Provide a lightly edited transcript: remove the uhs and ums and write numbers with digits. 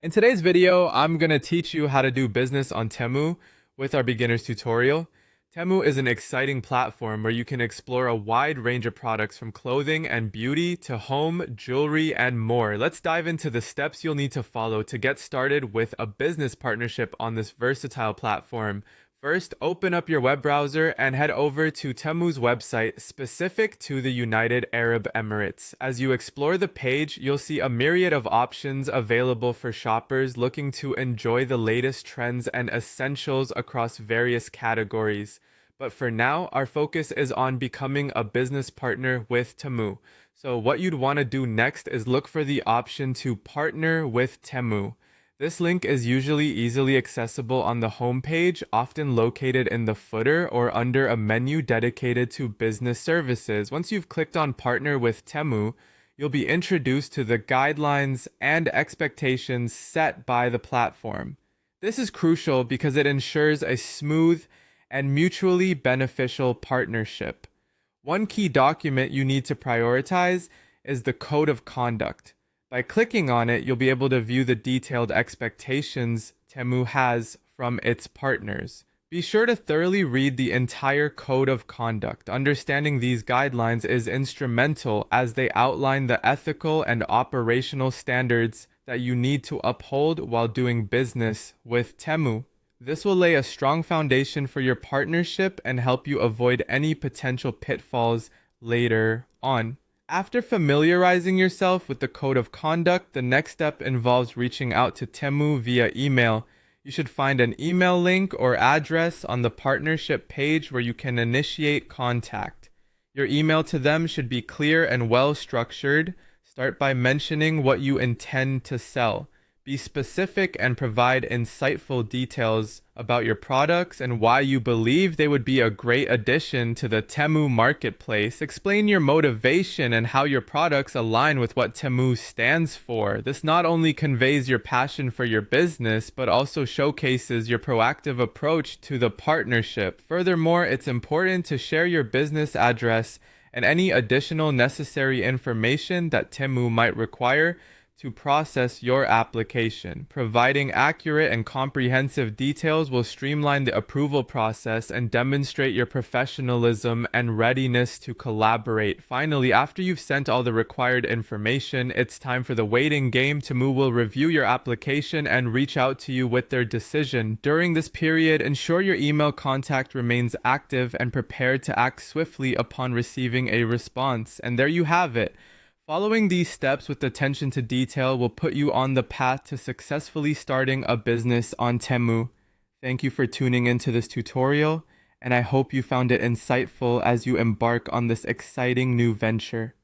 In today's video, I'm going to teach you how to do business on Temu with our beginner's tutorial. Temu is an exciting platform where you can explore a wide range of products from clothing and beauty to home, jewelry, and more. Let's dive into the steps you'll need to follow to get started with a business partnership on this versatile platform. First, open up your web browser and head over to Temu's website specific to the United Arab Emirates. As you explore the page, you'll see a myriad of options available for shoppers looking to enjoy the latest trends and essentials across various categories. But for now, our focus is on becoming a business partner with Temu. So what you'd want to do next is look for the option to partner with Temu. This link is usually easily accessible on the homepage, often located in the footer or under a menu dedicated to business services. Once you've clicked on Partner with Temu, you'll be introduced to the guidelines and expectations set by the platform. This is crucial because it ensures a smooth and mutually beneficial partnership. One key document you need to prioritize is the Code of Conduct. By clicking on it, you'll be able to view the detailed expectations Temu has from its partners. Be sure to thoroughly read the entire Code of Conduct. Understanding these guidelines is instrumental as they outline the ethical and operational standards that you need to uphold while doing business with Temu. This will lay a strong foundation for your partnership and help you avoid any potential pitfalls later on. After familiarizing yourself with the Code of Conduct, the next step involves reaching out to Temu via email. You should find an email link or address on the partnership page where you can initiate contact. Your email to them should be clear and well structured. Start by mentioning what you intend to sell. Be specific and provide insightful details about your products and why you believe they would be a great addition to the Temu marketplace. Explain your motivation and how your products align with what Temu stands for. This not only conveys your passion for your business, but also showcases your proactive approach to the partnership. Furthermore, it's important to share your business address and any additional necessary information that Temu might require to process your application. Providing accurate and comprehensive details will streamline the approval process and demonstrate your professionalism and readiness to collaborate. Finally, after you've sent all the required information, it's time for the waiting game. Temu will review your application and reach out to you with their decision. During this period, ensure your email contact remains active and prepared to act swiftly upon receiving a response. And there you have it. Following these steps with attention to detail will put you on the path to successfully starting a business on Temu. Thank you for tuning into this tutorial, and I hope you found it insightful as you embark on this exciting new venture.